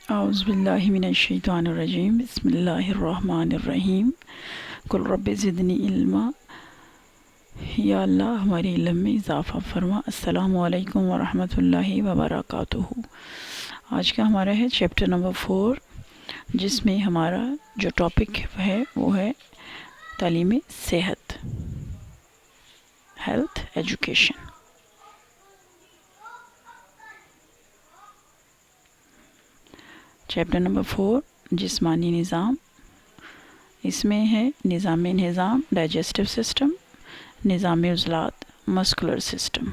اعوذ باللہ من الشیطان الرجیم بسم اللہ الرحمن الرحیم قل رب زدنی علما۔ یا اللہ ہمارے علم میں اضافہ فرما۔ السلام علیکم ورحمۃ اللہ وبرکاتہ۔ آج کا ہمارا ہے چیپٹر نمبر 4، جس میں ہمارا جو ٹاپک ہے وہ ہے تعلیم صحت، ہیلتھ ایجوکیشن۔ چیپٹر نمبر 4 جسمانی نظام، اس میں ہے نظام انہضام ڈائجسٹو سسٹم، نظام عضلات مسکولر سسٹم۔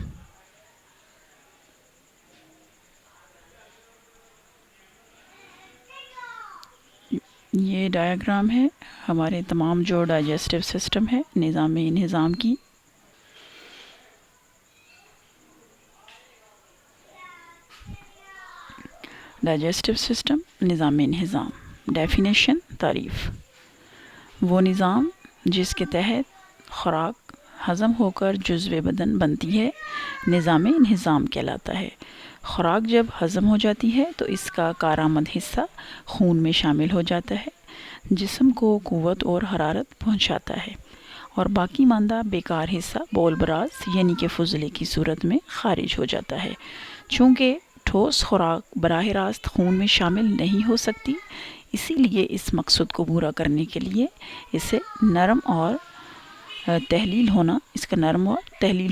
یہ ڈایاگرام ہے ہمارے تمام جو ڈائجسٹو سسٹم ہے نظام انہضام کی۔ ڈائجسٹو سسٹم، نظام انہضام۔ ڈیفینیشن، تعریف: وہ نظام جس کے تحت خوراک ہضم ہو کر جزو بدن بنتی ہے نظام انہضام کہلاتا ہے۔ خوراک جب ہضم ہو جاتی ہے تو اس کا کارآمد حصہ خون میں شامل ہو جاتا ہے، جسم کو قوت اور حرارت پہنچاتا ہے، اور باقی ماندہ بیکار حصہ بول براز یعنی کہ فضلے کی صورت میں خارج ہو جاتا ہے۔ چونکہ ٹھوس خوراک براہ راست خون میں شامل نہیں ہو سکتی، اسی لیے اس مقصد کو پورا کرنے کے لیے اسے نرم اور تحلیل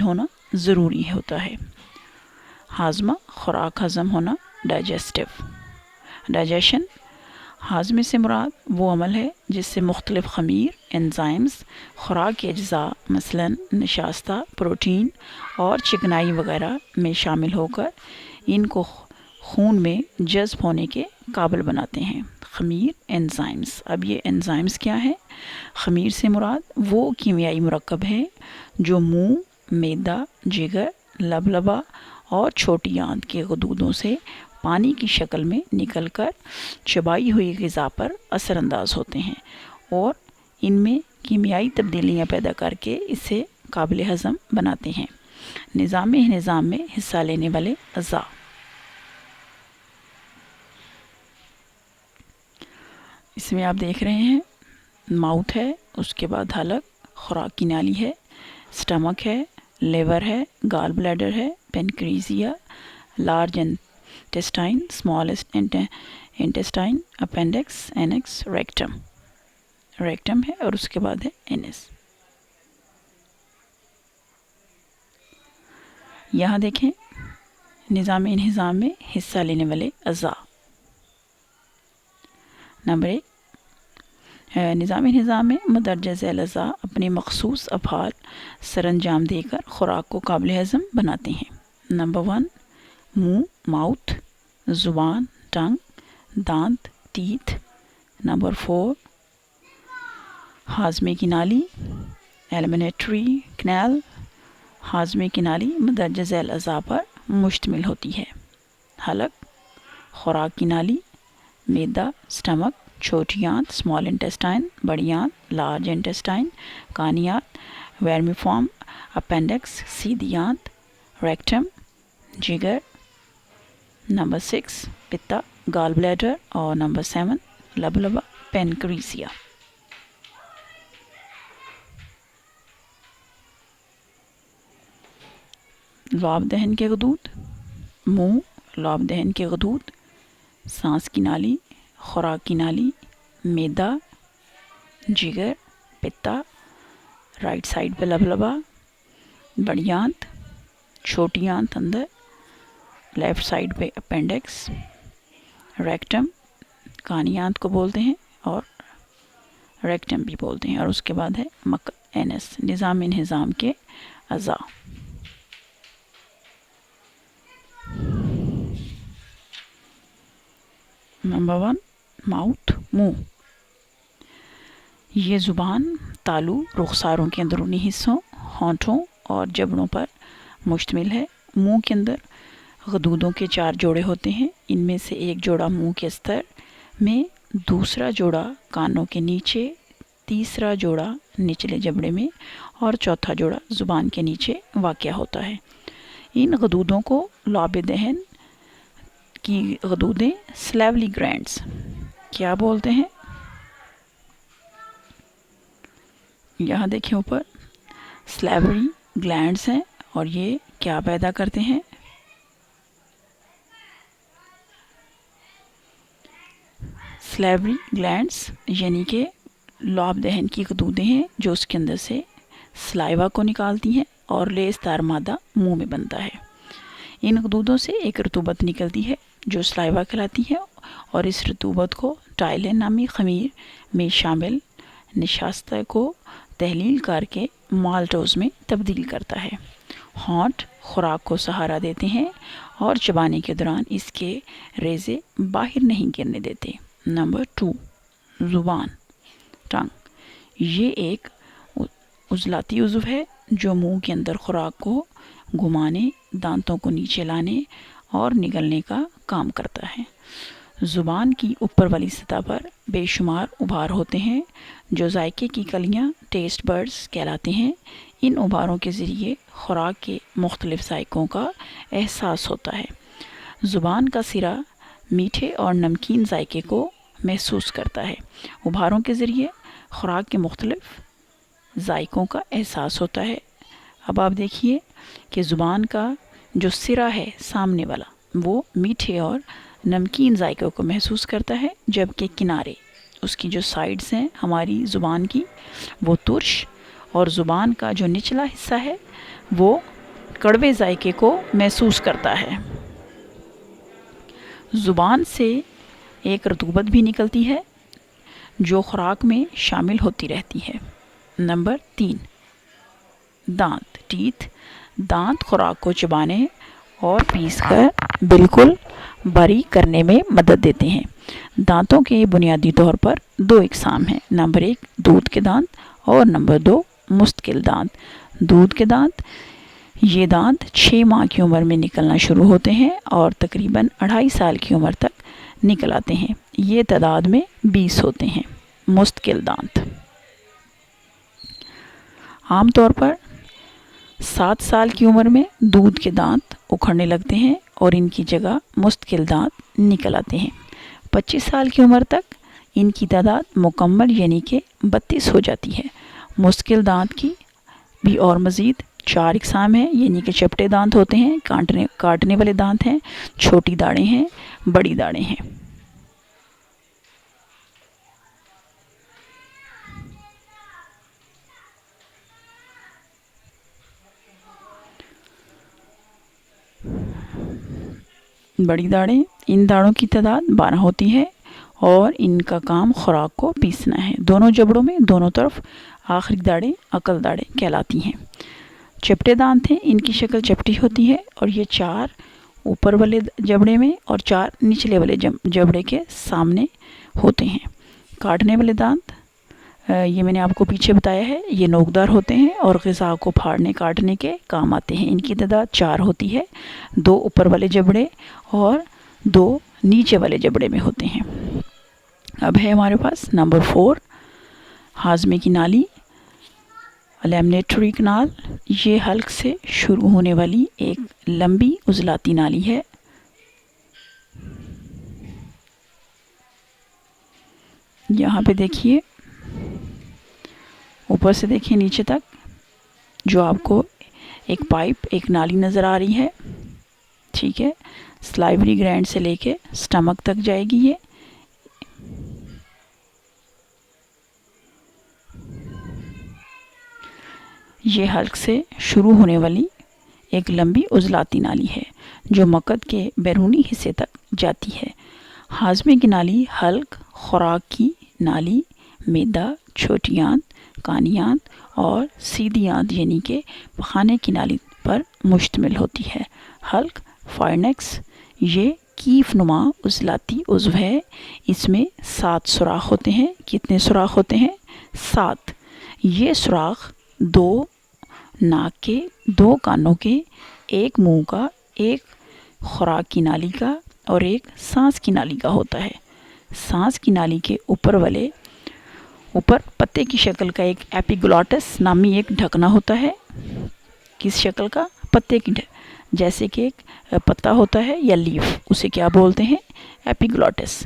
ہونا ضروری ہوتا ہے۔ ہاضمہ، خوراک ہضم ہونا، ڈائجیشن، ہاضمے سے مراد وہ عمل ہے جس سے مختلف خمیر انزائمز خوراک کے اجزاء مثلاً نشاستہ، پروٹین اور چکنائی وغیرہ میں شامل ہو کر ان کو خون میں جذب ہونے کے قابل بناتے ہیں۔ خمیر، انزائمز۔ اب یہ انزائمز کیا ہے؟ خمیر سے مراد وہ کیمیائی مرکب ہیں جو منہ، معدہ، جگر، لبلبہ اور چھوٹی آنت کے غدودوں سے پانی کی شکل میں نکل کر چبائی ہوئی غذا پر اثر انداز ہوتے ہیں اور ان میں کیمیائی تبدیلیاں پیدا کر کے اسے قابل ہضم بناتے ہیں۔ نظام انہضام میں حصہ لینے والے اعضاء: اس میں آپ دیکھ رہے ہیں ماؤتھ ہے، اس کے بعد حلق، خوراک کی نالی ہے، سٹمک ہے، لیور ہے، گال بلیڈر ہے، pancreas, large intestine, small intestine, appendix, anus, rectum ہے، اور اس کے بعد ہے اینس۔ یہاں دیکھیں نظام انہضام میں حصہ لینے والے اعضاء۔ نمبر 1، نظام انہضام میں مندرجہ ذیل اعضاء اپنے مخصوص افعال سر انجام دے کر خوراک کو قابل ہضم بناتے ہیں۔ نمبر 1، منہ، ماؤتھ، زبان، ٹنگ، دانت، ٹیتھ۔ نمبر 4، ہاضمے کی نالی، ایلیمنیٹری کینال۔ ہاضمے کی نالی مندرجہ ذیل اعضاء پر مشتمل ہوتی ہے۔ حلق، خوراک کی نالی، معدہ، سٹمک، چھوٹی آنت، اسمال انٹسٹائن، بڑی آنت، لارج انٹسٹائن، کانی آنت، ویرمی فارم، اپینڈکس، سیدھی آنت، ریکٹم، جگر۔ نمبر 6، پتا، گال بلیڈر، اور نمبر 7، لبلبہ، پینکریسیا۔ لعاب دہن کے غدود: منہ، لعاب دہن کے غدود، سانس کی نالی، خوراک کی نالی، معدہ، جگر، پتا، رائٹ سائڈ پہ لبلبہ، بڑی آنت، چھوٹی آنت اندر، لیفٹ سائڈ پہ اپینڈکس، ریکٹم، کانی آنت کو بولتے ہیں اور ریکٹم بھی بولتے ہیں، اور اس کے بعد ہے اینس۔ نظام انہضام کے اعضاء: نمبر 1، ماؤتھ، منہ۔ یہ زبان، تالو، رخساروں کے اندرونی حصوں، ہونٹوں اور جبڑوں پر مشتمل ہے۔ منہ کے اندر غدودوں کے 4 جوڑے ہوتے ہیں، ان میں سے ایک جوڑا منہ کے استر میں، دوسرا جوڑا کانوں کے نیچے، تیسرا جوڑا نچلے جبڑے میں، اور چوتھا جوڑا زبان کے نیچے واقع ہوتا ہے۔ ان غدودوں کو لعاب دہن کی غدودیں سلیولی گلینڈز کیا بولتے ہیں؟ یہاں دیکھیں اوپر سلیوری گلینڈز ہیں اور یہ کیا پیدا کرتے ہیں؟ سلیوری گلینڈز یعنی کہ لعاب دہن کی غدودیں ہیں جو اس کے اندر سے سلائیوا کو نکالتی ہیں اور لیسدار مادہ منہ میں بنتا ہے۔ ان غدودوں سے ایک رطوبت نکلتی ہے جو سلائیوا کہلاتی ہے اور اس رطوبت کو ٹائلین نامی خمیر میں شامل نشاستہ کو تحلیل کر کے مالٹوز میں تبدیل کرتا ہے۔ ہونٹ خوراک کو سہارا دیتے ہیں اور چبانے کے دوران اس کے ریزے باہر نہیں گرنے دیتے۔ نمبر 2، زبان، ٹنگ۔ یہ ایک عضلاتی عضو ہے جو منہ کے اندر خوراک کو گھمانے، دانتوں کو نیچے لانے اور نگلنے کا کام کرتا ہے۔ زبان کی اوپر والی سطح پر بے شمار ابھار ہوتے ہیں جو ذائقے کی کلیاں ٹیسٹ برڈز کہلاتے ہیں۔ ان ابھاروں کے ذریعے خوراک کے مختلف ذائقوں کا احساس ہوتا ہے۔ زبان کا سرا میٹھے اور نمکین ذائقے کو محسوس کرتا ہے۔ ابھاروں کے ذریعے خوراک کے مختلف ذائقوں کا احساس ہوتا ہے۔ اب آپ دیکھیے کہ زبان کا جو سرا ہے سامنے والا وہ میٹھے اور نمکین ذائقوں کو محسوس کرتا ہے، جبکہ کنارے اس کی جو سائڈز ہیں ہماری زبان کی وہ ترش، اور زبان کا جو نچلا حصہ ہے وہ کڑوے ذائقے کو محسوس کرتا ہے۔ زبان سے ایک رطوبت بھی نکلتی ہے جو خوراک میں شامل ہوتی رہتی ہے۔ نمبر 3، دانت، ٹیتھ۔ دانت خوراک کو چبانے اور پیس کر بالکل باریک کرنے میں مدد دیتے ہیں۔ دانتوں کے بنیادی طور پر 2 اقسام ہیں۔ نمبر 1 دودھ کے دانت اور نمبر 2 مستقل دانت۔ دودھ کے دانت، یہ دانت 6 ماہ کی عمر میں نکلنا شروع ہوتے ہیں اور تقریباً 2.5 سال کی عمر تک نکل آتے ہیں۔ یہ تعداد میں 20 ہوتے ہیں۔ مستقل دانت عام طور پر 7 سال کی عمر میں دودھ کے دانت اکھڑنے لگتے ہیں اور ان کی جگہ مستقل دانت نکل آتے ہیں۔ 25 سال کی عمر تک ان کی تعداد مکمل یعنی کہ 32 ہو جاتی ہے۔ مستقل دانت کی بھی اور مزید 4 اقسام ہیں، یعنی کہ چپٹے دانت ہوتے ہیں، کاٹنے والے دانت ہیں، چھوٹی داڑیں ہیں، بڑی داڑیں ہیں۔ بڑی داڑیں، ان داڑوں کی تعداد 12 ہوتی ہے اور ان کا کام خوراک کو پیسنا ہے۔ دونوں جبڑوں میں دونوں طرف آخری داڑیں عقل داڑیں کہلاتی ہیں۔ چپٹے دانت ہیں، ان کی شکل چپٹی ہوتی ہے اور یہ 4 اوپر والے جبڑے میں اور 4 نچلے والے جبڑے کے سامنے ہوتے ہیں۔ کاٹنے والے دانت، یہ میں نے آپ کو پیچھے بتایا ہے، یہ نوکدار ہوتے ہیں اور غذا کو پھاڑنے کاٹنے کے کام آتے ہیں۔ ان کی تعداد 4 ہوتی ہے، 2 اوپر والے جبڑے اور 2 نیچے والے جبڑے میں ہوتے ہیں۔ اب ہے ہمارے پاس نمبر 4، ہاضمے کی نالی، الیمنیٹری کنال۔ یہ حلق سے شروع ہونے والی ایک لمبی عضلاتی نالی ہے۔ یہاں پہ دیکھیے، اوپر سے دیکھیں نیچے تک جو آپ کو ایک پائپ، ایک نالی نظر آ رہی ہے، ٹھیک ہے، سلائیوری گلینڈ سے لے کے سٹمک تک جائے گی۔ یہ حلق سے شروع ہونے والی ایک لمبی عضلاتی نالی ہے جو مقعد کے بیرونی حصے تک جاتی ہے۔ ہاضمے کی نالی حلق، خوراک کی نالی، معدہ، چھوٹی آنت، کانی آنت اور سیدھی آنت یعنی کہ پخانے کی نالی پر مشتمل ہوتی ہے۔ حلق، فارنکس، یہ کیف نما عضلاتی عضو ہے۔ اس میں 7 سوراخ ہوتے ہیں۔ کتنے سوراخ ہوتے ہیں؟ 7۔ یہ سوراخ 2 ناک کے، 2 کانوں کے، ایک منہ کا، ایک خوراک کی نالی کا اور ایک سانس کی نالی کا ہوتا ہے۔ سانس کی نالی کے اوپر پتے کی شکل کا ایک ایپیگلوٹس نامی ایک ڈھکنا ہوتا ہے۔ کس شکل کا؟ پتے کی جیسے کہ ایک پتا ہوتا ہے یا لیف، اسے کیا بولتے ہیں؟ ایپیگلوٹس۔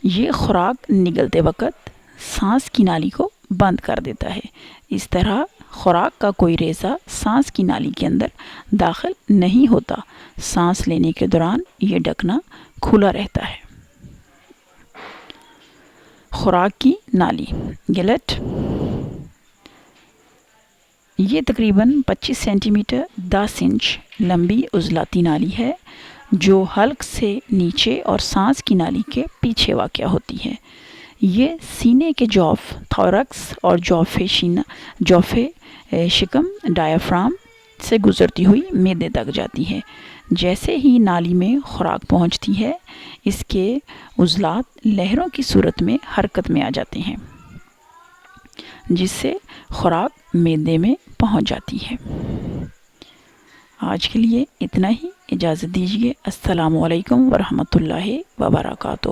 یہ خوراک نگلتے وقت سانس کی نالی کو بند کر دیتا ہے۔ اس طرح خوراک کا کوئی ریزہ سانس کی نالی کے اندر داخل نہیں ہوتا۔ سانس لینے کے دوران یہ ڈھکنا کھلا رہتا ہے۔ خوراک کی نالی گلٹ، یہ تقریباً 25 سینٹی میٹر 10 انچ لمبی عضلاتی نالی ہے جو حلق سے نیچے اور سانس کی نالی کے پیچھے واقع ہوتی ہے۔ یہ سینے کے جوف، تھورکس اور جوف شکم ڈایافرام سے گزرتی ہوئی معدے تک جاتی ہے۔ جیسے ہی نالی میں خوراک پہنچتی ہے، اس کے عضلات لہروں کی صورت میں حرکت میں آ جاتے ہیں، جس سے خوراک معدے میں پہنچ جاتی ہے۔ آج کے لیے اتنا ہی، اجازت دیجیے۔ السلام علیکم ورحمۃ اللہ وبرکاتہ۔